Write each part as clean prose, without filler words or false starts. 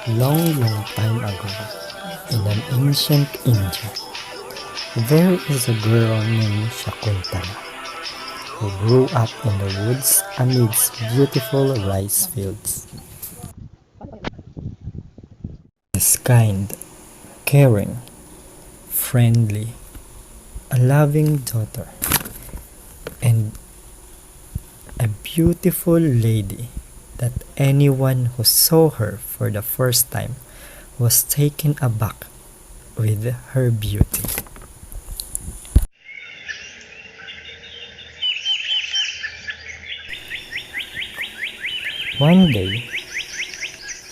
Long, long time ago, in an ancient India, there is a girl named Shakuntala who grew up in the woods amidst beautiful rice fields. She is kind, caring, friendly, a loving daughter, and a beautiful lady that anyone who saw her for the first time was taken aback with her beauty. One day,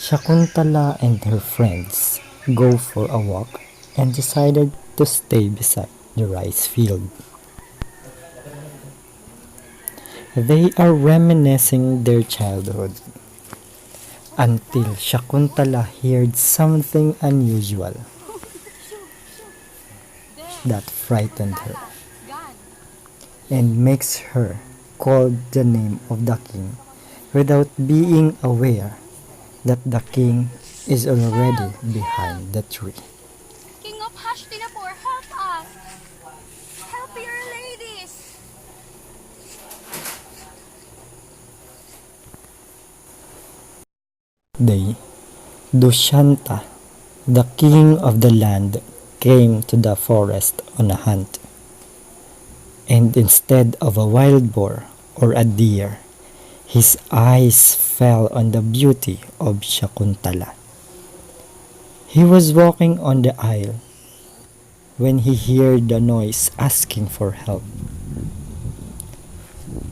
Shakuntala and her friends go for a walk and decided to stay beside the rice field. They are reminiscing their childhood until Shakuntala heard something unusual that frightened her and makes her call the name of the king without being aware that the king is already behind the tree. King of Hastinapur, help us! Help your ladies! Day, Dushyanta, the king of the land, came to the forest on a hunt. And instead of a wild boar or a deer, his eyes fell on the beauty of Shakuntala. He was walking on the aisle when he heard the noise asking for help.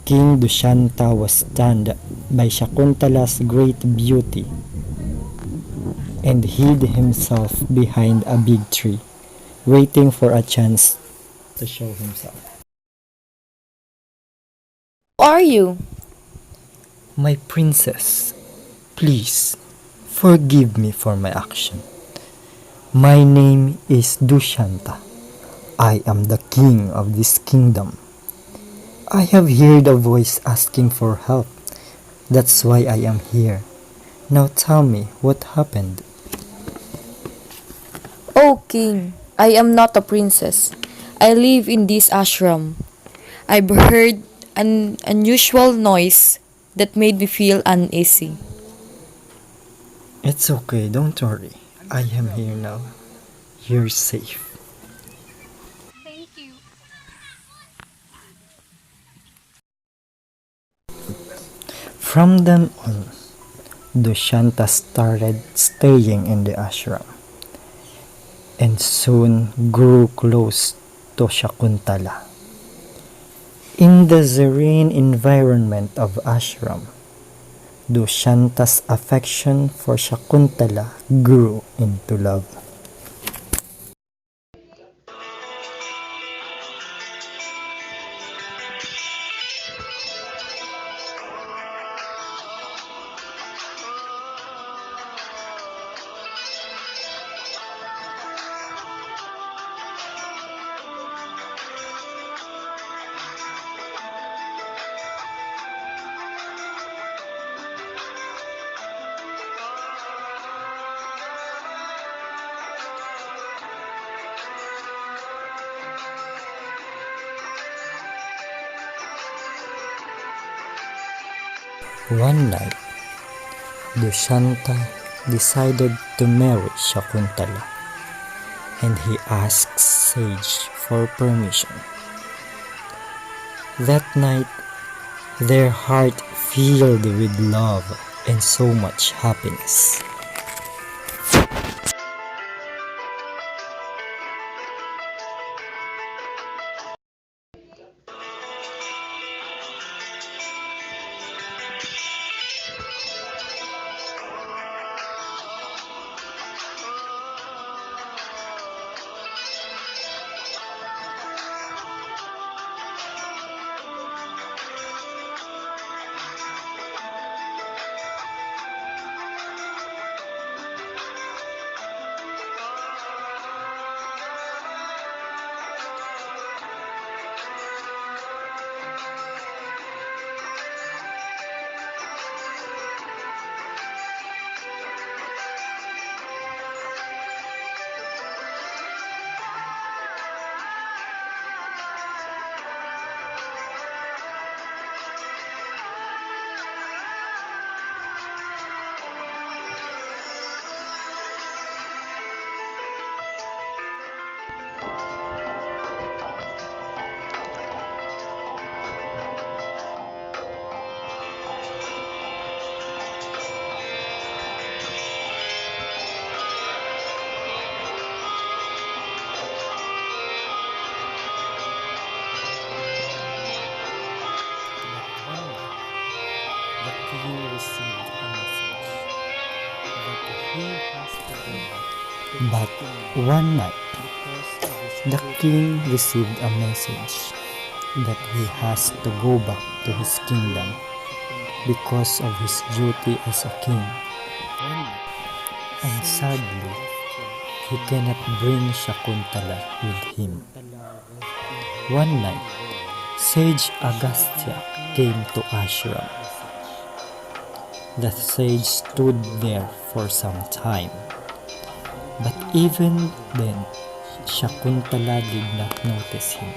King Dushyanta was stunned by Shakuntala's great beauty and hid himself behind a big tree, waiting for a chance to show himself. Who are you? My princess, please forgive me for my action. My name is Dushyanta. I am the king of this kingdom. I have heard a voice asking for help. That's why I am here. Now tell me what happened. Oh, king, I am not a princess. I live in this ashram. I've heard an unusual noise that made me feel uneasy. It's okay, don't worry. I am here now. You're safe. Thank you. From then on, Dushyanta started staying in the ashram and soon grew close to Shakuntala. In the serene environment of ashram, Dushyanta's affection for Shakuntala grew into love. One night, Dushyanta decided to marry Shakuntala and he asked Sage for permission. That night, their heart filled with love and so much happiness. king received a message that he has to go back to his But kingdom one night, because of his the duty king received a message that he has to go back to his kingdom because of his duty as a king. And sadly, he cannot bring Shakuntala with him. One night, Sage Agastya came to ashram. The sage stood there for some time. But even then, Shakuntala did not notice him.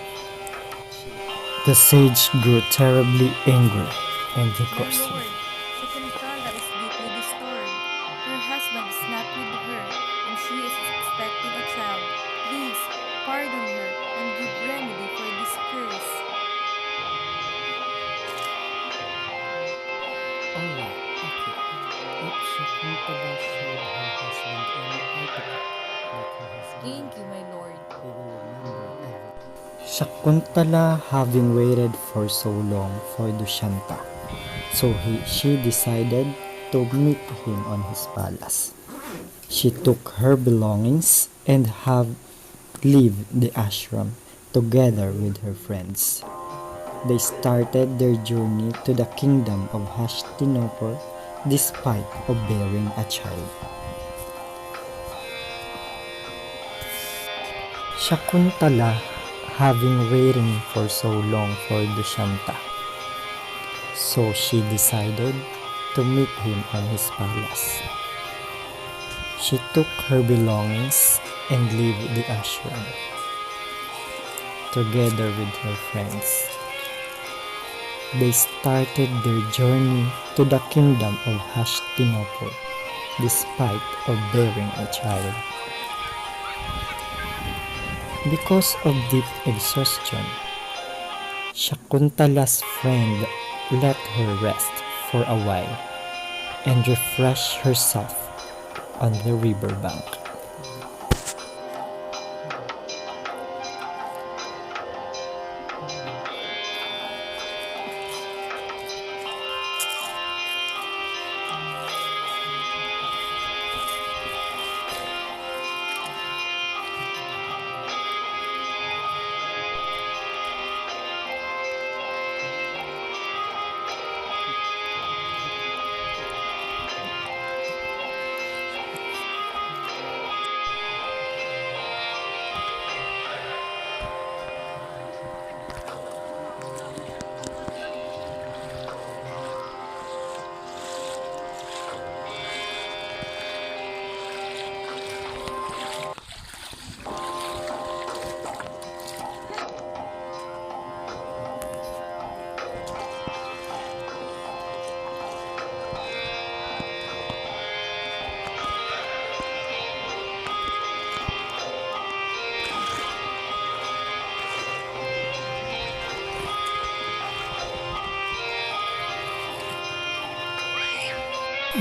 The sage grew terribly angry and he My cursed him. lord, Shakuntala is deeply disturbed. Her husband is not with her, and she is expecting a child. Please, pardon her and give remedy for this curse. Alright, okay. If Shakuntala showed her husband any article that he has given Thank you, her, my lord. he will remember everything. Shakuntala, having waited for so long for Dushyanta, she decided to meet him on his palace. She took her belongings and leave the ashram together with her friends. They started their journey to the kingdom of Hastinapur despite of bearing a child. Shakuntala, having waiting for so long for Dushyanta, she decided to meet him on his palace. She took her belongings and left the ashram together with her friends. They started their journey to the kingdom of Hastinapur despite of bearing a child. Because of deep exhaustion, Shakuntala's friend let her rest for a while and refresh herself on the riverbank.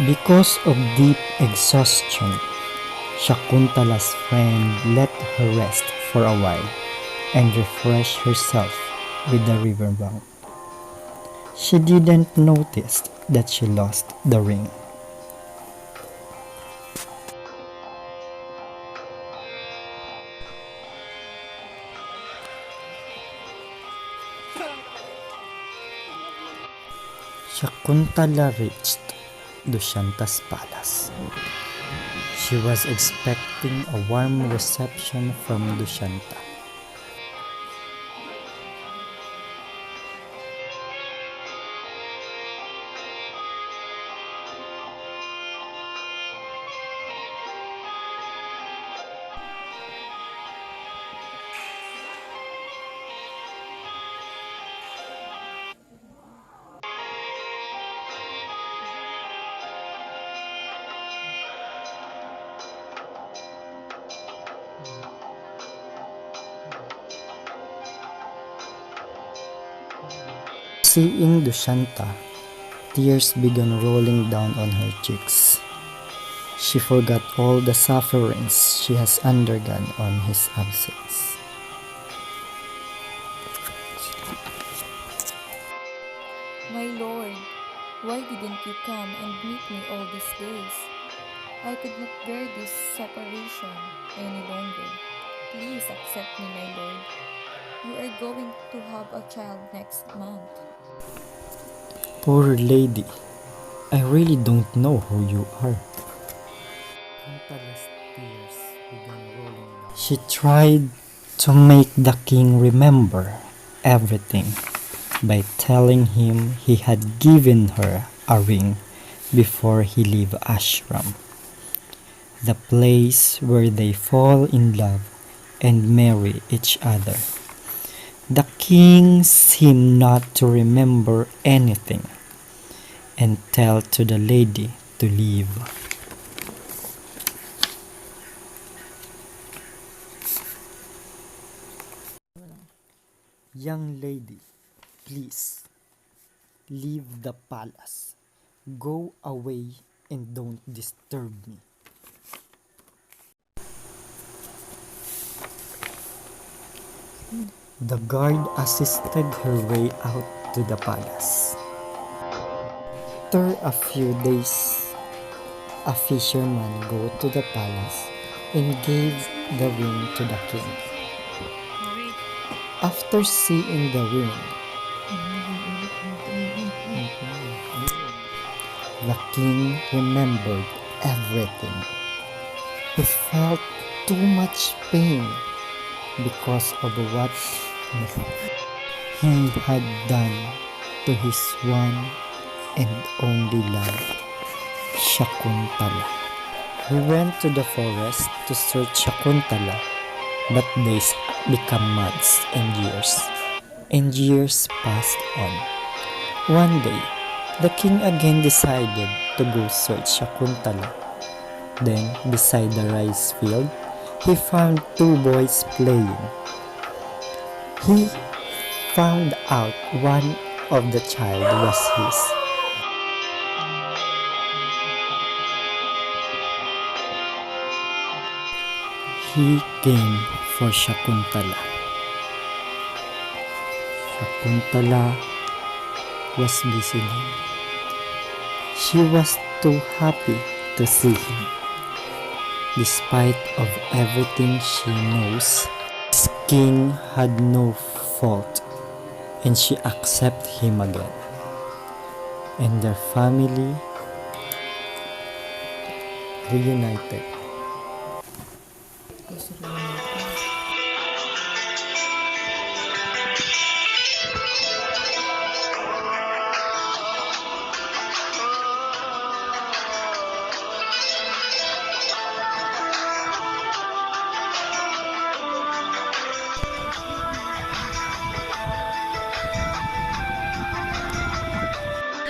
Because of deep exhaustion, Shakuntala's friend let her rest for a while and refresh herself with the riverbank. She didn't notice that she lost the ring. Shakuntala reached Dusyanta's palace. She was expecting a warm reception from Dusyanta. Seeing Dusyanta, tears began rolling down on her cheeks. She forgot all the sufferings she has undergone on his absence. My lord, Why didn't you come and meet me all these days? I could not bear this separation any longer. Please accept me, my lord. You are going to have a child next month. Poor lady, I really don't know who you are. Shakuntala's tears began rolling down. She tried to make the king remember everything by telling him he had given her a ring before he left ashram, the place where they fall in love and marry each other. The king seemed not to remember anything and tell to the lady to leave. Young lady, please, leave the palace. Go away and don't disturb me. The guard assisted her way out to the palace. After a few days, a fisherman go to the palace and gave the ring to the king. After seeing the ring, the king remembered everything. He felt too much pain because of what he had done to his one and only love, Shakuntala. He went to the forest to search Shakuntala, but days became months and years passed on. One day, the king again decided to go search Shakuntala. Then, beside the rice field, he found two boys playing. He found out one of the child was his. He came for Shakuntala. Shakuntala was listening. She was too happy to see him. Despite of everything she knows, his king had no fault, and she accepted him again. And their family reunited.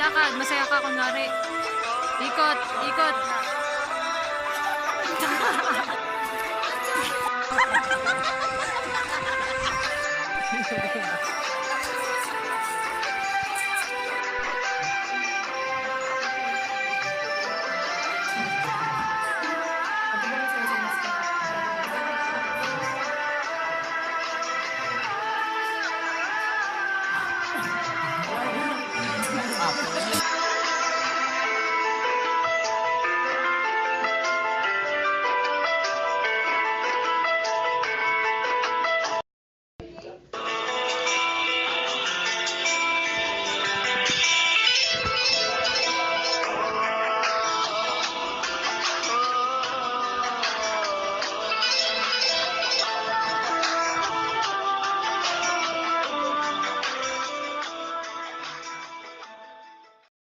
Lakad, masaya ka kunwari. Ikot, ikot.